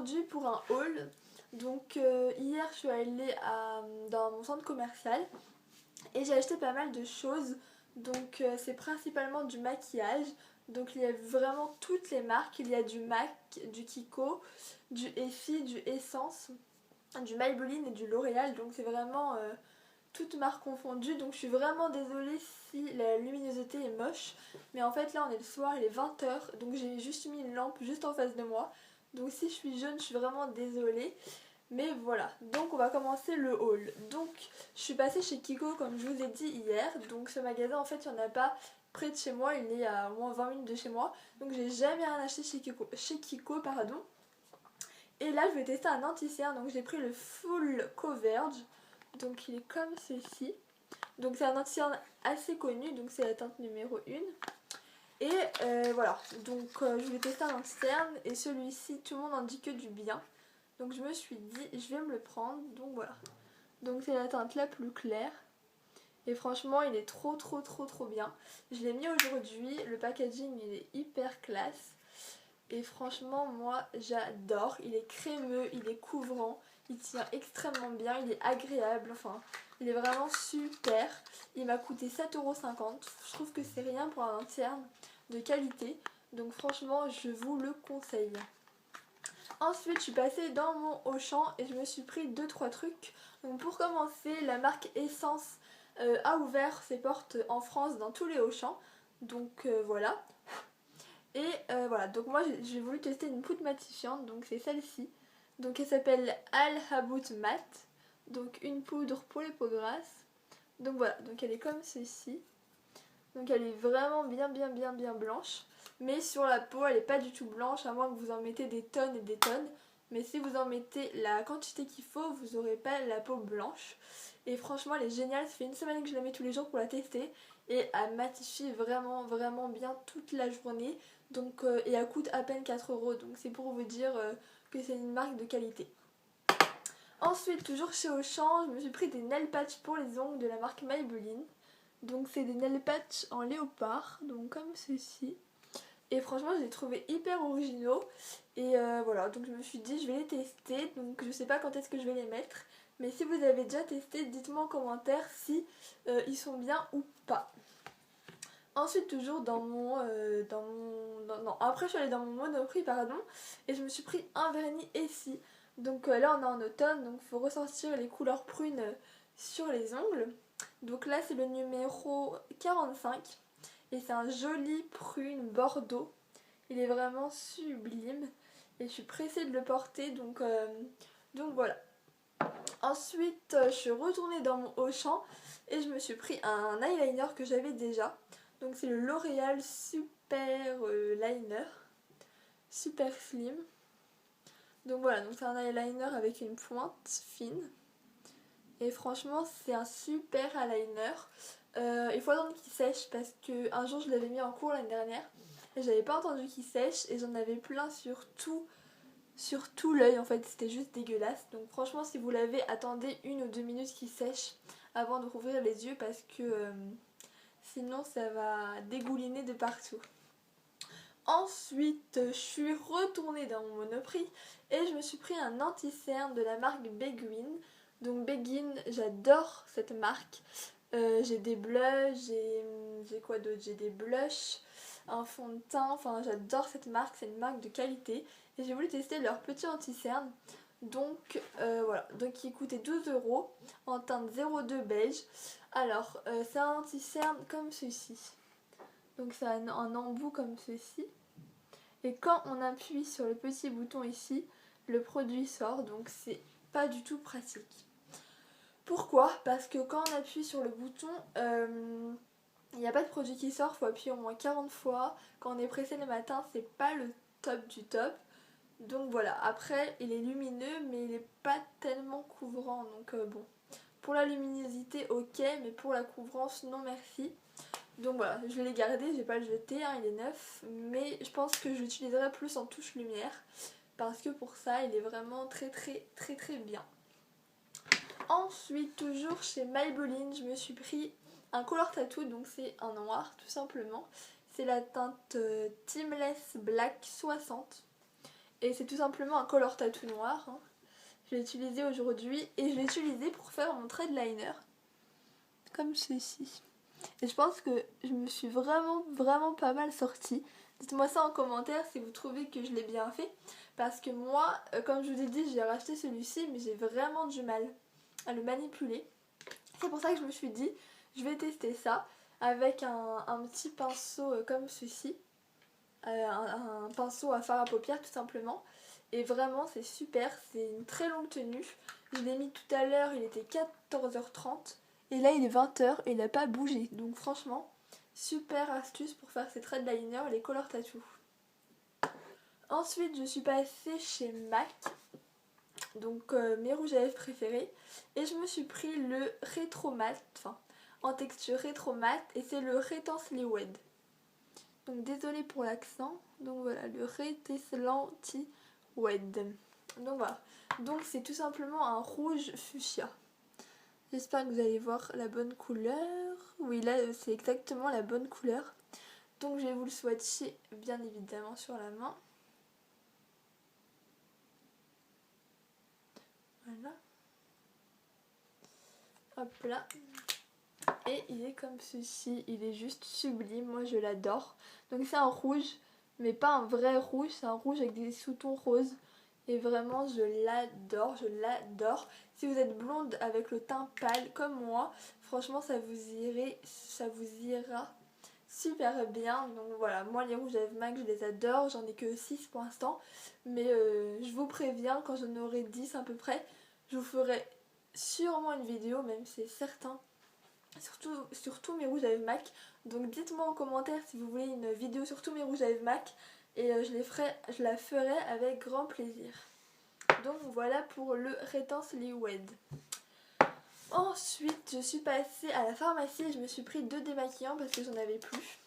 aujourd'hui pour un haul. Donc hier je suis allée dans mon centre commercial et j'ai acheté pas mal de choses. Donc c'est principalement du maquillage. Donc il y a vraiment toutes les marques. Il y a du MAC, du Kiko, du Effie, du Essence, du Maybelline et du L'Oréal. Donc c'est vraiment toutes marques confondues. Donc je suis vraiment désolée si la luminosité est moche. Mais en fait là on est le soir, il est 20h. Donc j'ai juste mis une lampe juste en face de moi. Donc si je suis jaune, je suis vraiment désolée. Mais voilà, donc on va commencer le haul. Donc je suis passée chez Kiko comme je vous ai dit hier. Donc ce magasin en fait il n'y en a pas près de chez moi, il est à au moins 20 minutes de chez moi. Donc j'ai jamais rien acheté chez Kiko pardon. Et là je vais tester un anti-cerne. Donc j'ai pris le Full Coverage. Donc il est comme ceci. Donc c'est un anti-cerne assez connu, donc c'est la teinte numéro 1. Et voilà, donc je vais tester un anti-cerne et celui-ci tout le monde en dit que du bien. Donc je me suis dit je vais me le prendre, donc voilà. Donc c'est la teinte la plus claire. Et franchement il est trop bien. Je l'ai mis aujourd'hui, le packaging il est hyper classe. Et franchement moi j'adore. Il est crémeux, il est couvrant, il tient extrêmement bien, il est agréable, enfin il est vraiment super. Il m'a coûté 7,50 €. Je trouve que c'est rien pour un interne de qualité. Donc franchement je vous le conseille. Ensuite je suis passée dans mon Auchan et je me suis pris 2-3 trucs. Donc pour commencer, la marque Essence a ouvert ses portes en France dans tous les Auchan. Donc voilà. Et voilà, donc moi j'ai voulu tester une poudre matifiante, donc c'est celle-ci. Donc elle s'appelle Al Habout Matte. Donc une poudre pour les peaux grasses. Donc voilà, donc elle est comme ceci. Donc elle est vraiment bien blanche. Mais sur la peau elle n'est pas du tout blanche, à moins que vous en mettez des tonnes et des tonnes. Mais si vous en mettez la quantité qu'il faut, vous n'aurez pas la peau blanche. Et franchement elle est géniale, ça fait une semaine que je la mets tous les jours pour la tester. Et elle matifie vraiment bien toute la journée. Donc, et elle coûte à peine 4 €. Donc c'est pour vous dire que c'est une marque de qualité. Ensuite, toujours chez Auchan, je me suis pris des nail patch pour les ongles de la marque Maybelline. Donc c'est des nail patch en léopard, donc comme ceci. Et franchement je les ai trouvés hyper originaux. Et voilà, donc je me suis dit je vais les tester. Donc je sais pas quand est-ce que je vais les mettre. Mais si vous avez déjà testé, dites-moi en commentaire si ils sont bien ou pas. Ensuite toujours après je suis allée dans mon Monoprix pardon. Et je me suis pris un vernis Essie. Donc là on est en automne, donc il faut ressortir les couleurs prunes sur les ongles. Donc là c'est le numéro 45 et c'est un joli prune bordeaux. Il est vraiment sublime et je suis pressée de le porter, donc voilà. Ensuite je suis retournée dans mon Auchan et je me suis pris un eyeliner que j'avais déjà. Donc c'est le L'Oréal Super Liner, super slim. Donc voilà, donc c'est un eyeliner avec une pointe fine. Et franchement c'est un super eyeliner. Il faut attendre qu'il sèche parce que un jour je l'avais mis en cours l'année dernière et j'avais pas entendu qu'il sèche et j'en avais plein sur tout l'œil, en fait c'était juste dégueulasse. Donc franchement si vous l'avez, attendez 1 ou 2 minutes qu'il sèche avant de rouvrir les yeux parce que sinon ça va dégouliner de partout. Ensuite je suis retournée dans mon Monoprix et je me suis pris un anti-cerne de la marque Beguine. Donc Beguine, j'adore cette marque. J'ai des blushs, j'ai quoi d'autre, j'ai des blushs, un fond de teint, enfin j'adore cette marque, c'est une marque de qualité. Et j'ai voulu tester leur petit anti-cerne. Donc voilà, donc il coûtait 12 € en teinte 02 beige. Alors c'est un anti-cerne comme ceci. Donc c'est un embout comme ceci. Et quand on appuie sur le petit bouton ici, le produit sort, donc c'est pas du tout pratique. Pourquoi? Parce que quand on appuie sur le bouton, il n'y a pas de produit qui sort, il faut appuyer au moins 40 fois. Quand on est pressé le matin, c'est pas le top du top. Donc voilà, après il est lumineux mais il n'est pas tellement couvrant, donc bon. Pour la luminosité ok, mais pour la couvrance non merci. Donc voilà, je vais les garder, je vais pas le jeter, hein, il est neuf. Mais je pense que je l'utiliserai plus en touche lumière. Parce que pour ça il est vraiment très bien. Ensuite, toujours chez Maybelline, je me suis pris un color tattoo, donc c'est un noir tout simplement. C'est la teinte Timeless Black 60. Et c'est tout simplement un color tattoo noir. Hein. Je l'ai utilisé aujourd'hui et je l'ai utilisé pour faire mon trait de liner. Comme ceci. Et je pense que je me suis vraiment pas mal sortie. Dites-moi ça en commentaire si vous trouvez que je l'ai bien fait. Parce que moi, comme je vous ai dit, j'ai racheté celui-ci, mais j'ai vraiment du mal à le manipuler. C'est pour ça que je me suis dit, je vais tester ça avec un petit pinceau comme ceci. Un pinceau à fard à paupières tout simplement. Et vraiment c'est super, c'est une très longue tenue. Je l'ai mis tout à l'heure, il était 14h30. Et là il est 20h et il n'a pas bougé. Donc franchement, super astuce pour faire ses traits de liner et les color tattoo. Ensuite je suis passée chez MAC. Donc mes rouges à lèvres préférés. Et je me suis pris le rétro mat, enfin en texture rétro mat. Et c'est le Retensley Wed. Donc désolée pour l'accent. Donc voilà, le Retensley Wed. Donc voilà. Donc c'est tout simplement un rouge fuchsia. J'espère que vous allez voir la bonne couleur. Oui, là c'est exactement la bonne couleur. Donc je vais vous le swatcher bien évidemment sur la main. Voilà. Hop là. Et il est comme ceci, il est juste sublime, moi je l'adore. Donc c'est un rouge, mais pas un vrai rouge, c'est un rouge avec des sous-tons roses. Et vraiment je l'adore, je l'adore. Si vous êtes blonde avec le teint pâle comme moi, franchement ça vous ira super bien. Donc voilà, moi les rouges à lèvres MAC je les adore, j'en ai que 6 pour l'instant. Mais je vous préviens, quand j'en aurai 10 à peu près, je vous ferai sûrement une vidéo, même c'est certain. Surtout mes rouges à lèvres MAC. Donc dites-moi en commentaire si vous voulez une vidéo sur tous mes rouges à lèvres MAC. Et je la ferai avec grand plaisir. Donc voilà pour le Retensley Wed. Ensuite je suis passée à la pharmacie et je me suis pris 2 démaquillants parce que j'en avais plus.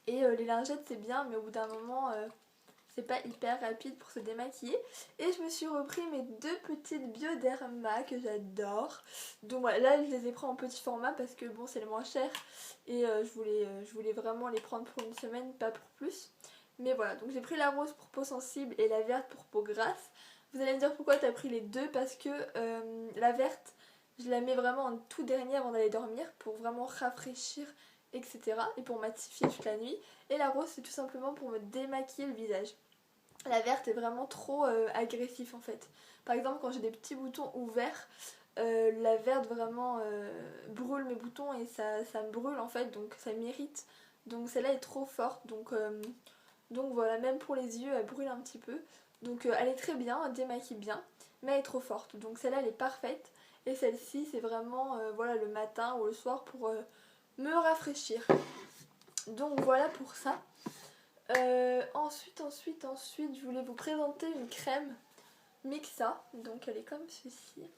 Et les lingettes c'est bien, mais au bout d'un moment c'est pas hyper rapide pour se démaquiller. Et je me suis repris mes 2 petites Bioderma que j'adore. Donc voilà, là je les ai pris en petit format parce que bon c'est le moins cher. Et je voulais vraiment les prendre pour une semaine, pas pour plus. Mais voilà, donc j'ai pris la rose pour peau sensible et la verte pour peau grasse. Vous allez me dire pourquoi t'as pris les deux, parce que la verte, je la mets vraiment en tout dernier avant d'aller dormir pour vraiment rafraîchir, etc. Et pour matifier toute la nuit. Et la rose, c'est tout simplement pour me démaquiller le visage. La verte est vraiment trop agressif en fait. Par exemple, quand j'ai des petits boutons ouverts, la verte vraiment brûle mes boutons et ça me brûle en fait, donc ça m'irrite. Donc celle-là est trop forte, donc voilà, même pour les yeux, elle brûle un petit peu. Donc elle est très bien, elle démaquille bien, mais elle est trop forte. Donc celle-là, elle est parfaite. Et celle-ci, c'est vraiment voilà, le matin ou le soir pour me rafraîchir. Donc voilà pour ça. Ensuite, je voulais vous présenter une crème Mixa. Donc elle est comme ceci.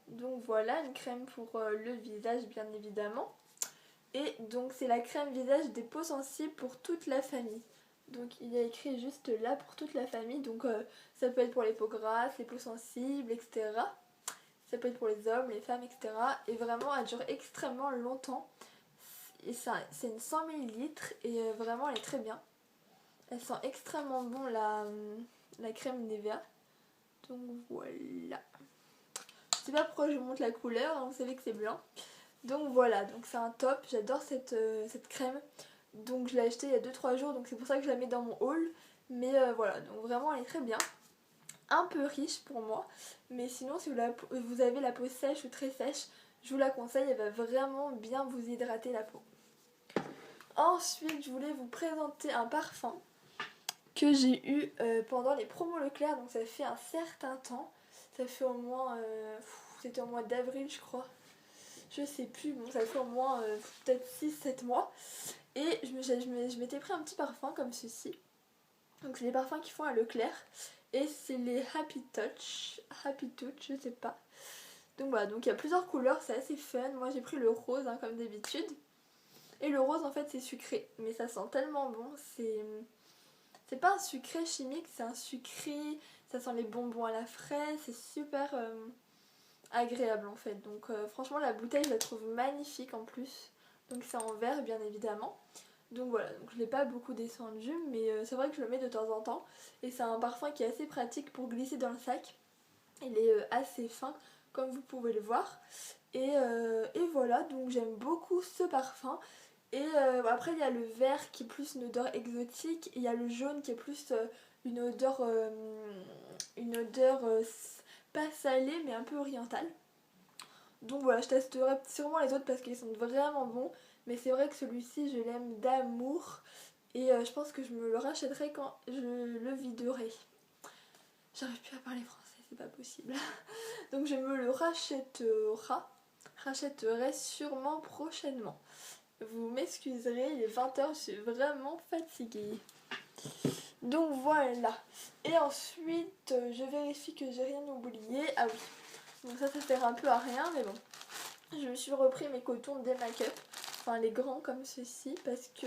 Donc voilà, une crème pour le visage bien évidemment. Et donc c'est la crème visage des peaux sensibles pour toute la famille. Donc il y a écrit juste là pour toute la famille. Donc ça peut être pour les peaux grasses, les peaux sensibles, etc. Ça peut être pour les hommes, les femmes, etc. Et vraiment elle dure extrêmement longtemps. Et c'est une 100 ml et vraiment elle est très bien. Elle sent extrêmement bon la crème Nivea. Donc voilà. Je sais pas pourquoi je vous montre la couleur, hein, vous savez que c'est blanc. Donc voilà, donc c'est un top, j'adore cette crème. Donc je l'ai achetée il y a 2-3 jours, donc c'est pour ça que je la mets dans mon haul. Mais voilà, donc vraiment elle est très bien. Un peu riche pour moi, mais sinon si vous avez la peau sèche ou très sèche, je vous la conseille, elle va vraiment bien vous hydrater la peau. Ensuite, je voulais vous présenter un parfum que j'ai eu pendant les promos Leclerc, donc ça fait un certain temps. Ça fait au moins, c'était au mois d'avril je crois. Je sais plus, bon ça fait au moins peut-être 6-7 mois. Et je m'étais pris un petit parfum comme ceci. Donc c'est les parfums qu'ils font à Leclerc. Et c'est les Happy Touch, je sais pas. Donc voilà, donc il y a plusieurs couleurs, c'est assez fun. Moi j'ai pris le rose hein, comme d'habitude. Et le rose en fait c'est sucré, mais ça sent tellement bon. C'est pas un sucré chimique, c'est un sucré, ça sent les bonbons à la fraise, c'est super agréable en fait. Donc franchement la bouteille je la trouve magnifique en plus. Donc c'est en verre bien évidemment. Donc voilà, donc je l'ai pas beaucoup descendu, mais c'est vrai que je le mets de temps en temps. Et c'est un parfum qui est assez pratique pour glisser dans le sac. Il est assez fin, comme vous pouvez le voir. Et voilà, donc j'aime beaucoup ce parfum. Et après, il y a le vert qui est plus une odeur exotique. Et il y a le jaune qui est plus une odeur, pas salée, mais un peu orientale. Donc voilà, je testerai sûrement les autres parce qu'ils sont vraiment bons. Mais c'est vrai que celui-ci, je l'aime d'amour. Et je pense que je me le rachèterai quand je le viderai. J'arrive plus à parler français, c'est pas possible. Donc je me le rachèterai sûrement prochainement. Vous m'excuserez, il est 20h, je suis vraiment fatiguée. Donc voilà. Et ensuite, je vérifie que j'ai rien oublié. Ah oui, donc ça sert un peu à rien, mais bon. Je me suis repris mes cotons des make-up, enfin les grands comme ceci, parce que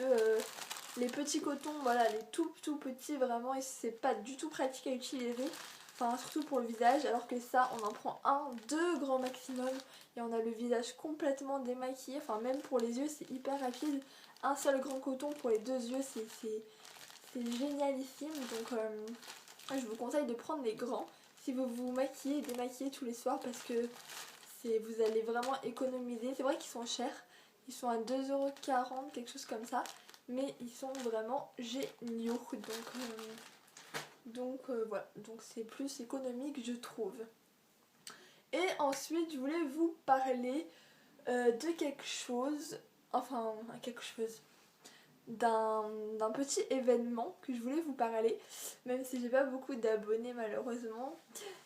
les petits cotons, voilà, les tout petits, vraiment, c'est pas du tout pratique à utiliser. Enfin, surtout pour le visage, alors que ça, on en prend un, deux grands maximum, et on a le visage complètement démaquillé. Enfin, même pour les yeux, c'est hyper rapide. Un seul grand coton pour les deux yeux, c'est génialissime. Donc, je vous conseille de prendre les grands si vous vous maquillez et démaquillez tous les soirs, parce que vous allez vraiment économiser. C'est vrai qu'ils sont chers, ils sont à 2,40 €, quelque chose comme ça, mais ils sont vraiment géniaux. Donc voilà, donc c'est plus économique, je trouve. Et ensuite, je voulais vous parler de quelque chose, d'un petit événement que je voulais vous parler, même si j'ai pas beaucoup d'abonnés malheureusement.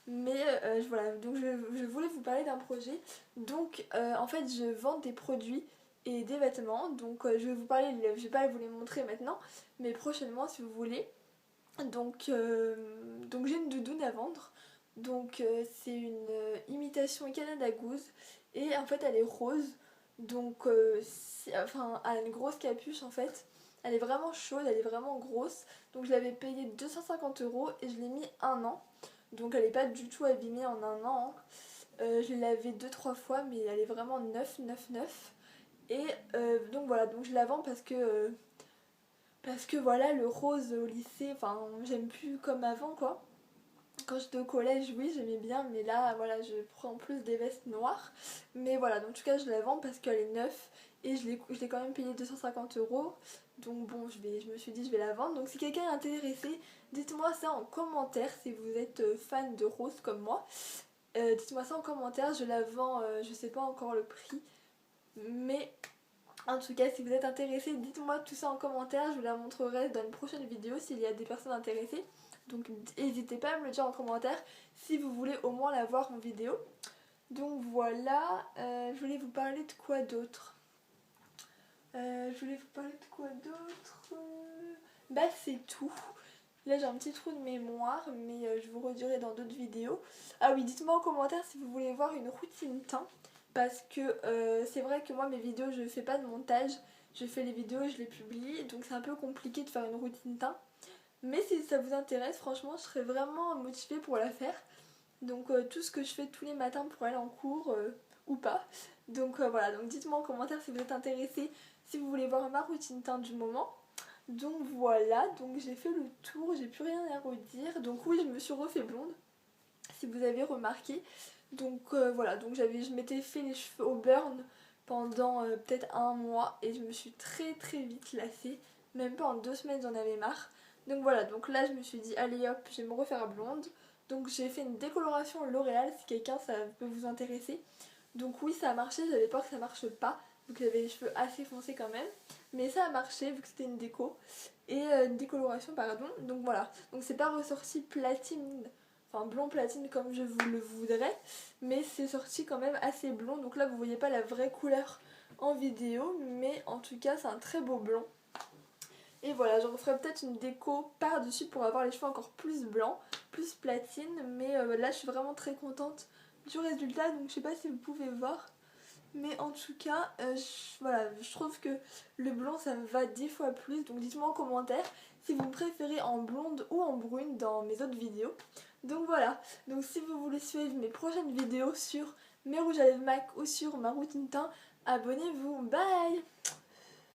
Mais voilà, donc je voulais vous parler d'un projet. Donc en fait, je vends des produits et des vêtements. Donc je vais vous parler, je vais pas vous les montrer maintenant, mais prochainement si vous voulez. Donc j'ai une doudoune à vendre. Donc c'est une imitation Canada Goose et en fait elle est rose. Donc enfin elle a une grosse capuche en fait. Elle est vraiment chaude, elle est vraiment grosse. Donc je l'avais payée 250 € et je l'ai mis 1 an. Donc elle n'est pas du tout abîmée en 1 an. Je l'ai lavée 2-3 fois, mais elle est vraiment neuf. Et donc voilà, donc je la vends parce que voilà, le rose au lycée, enfin j'aime plus comme avant quoi. Quand j'étais au collège, oui, j'aimais bien, mais là, voilà, je prends plus des vestes noires. Mais voilà, donc, en tout cas, je la vends parce qu'elle est neuve et je l'ai quand même payée 250 €. Donc bon, je me suis dit, je vais la vendre. Donc si quelqu'un est intéressé, dites-moi ça en commentaire si vous êtes fan de rose comme moi. Dites-moi ça en commentaire, je la vends, je sais pas encore le prix. Mais en tout cas, si vous êtes intéressé, dites-moi tout ça en commentaire. Je vous la montrerai dans une prochaine vidéo s'il y a des personnes intéressées. Donc n'hésitez pas à me le dire en commentaire si vous voulez au moins la voir en vidéo. Donc voilà, je voulais vous parler de quoi d'autre Bah c'est tout. Là j'ai un petit trou de mémoire, mais je vous redirai dans d'autres vidéos. Ah oui, dites-moi en commentaire si vous voulez voir une routine teint. Parce que c'est vrai que moi mes vidéos je fais pas de montage. Je fais les vidéos, je les publie. Donc c'est un peu compliqué de faire une routine teint. Mais si ça vous intéresse, franchement, je serais vraiment motivée pour la faire. Donc tout ce que je fais tous les matins pour aller en cours ou pas. Donc voilà, donc dites-moi en commentaire si vous êtes intéressés, si vous voulez voir ma routine teinte du moment. Donc voilà, donc j'ai fait le tour, j'ai plus rien à redire. Donc oui, je me suis refait blonde, si vous avez remarqué. Donc voilà, donc je m'étais fait les cheveux au burn pendant peut-être 1 mois et je me suis très vite lassée. Même pas en 2 semaines j'en avais marre. Donc voilà, donc là je me suis dit allez hop, je vais me refaire blonde. Donc j'ai fait une décoloration L'Oréal si quelqu'un ça peut vous intéresser. Donc oui ça a marché, j'avais peur que ça marche pas, vu que j'avais les cheveux assez foncés quand même. Mais ça a marché vu que c'était une déco. Et une décoloration pardon. Donc voilà, donc c'est pas ressorti platine, enfin blond platine comme je vous le voudrais. Mais c'est sorti quand même assez blond. Donc là vous voyez pas la vraie couleur en vidéo, mais en tout cas c'est un très beau blond. Et voilà, je referai peut-être une déco par-dessus pour avoir les cheveux encore plus blancs, plus platine. Mais là, je suis vraiment très contente du résultat. Donc, je sais pas si vous pouvez voir. Mais en tout cas, voilà, je trouve que le blond, ça me va 10 fois plus. Donc, dites-moi en commentaire si vous me préférez en blonde ou en brune dans mes autres vidéos. Donc, voilà. Donc, si vous voulez suivre mes prochaines vidéos sur mes rouges à lèvres MAC ou sur ma routine teint, abonnez-vous. Bye!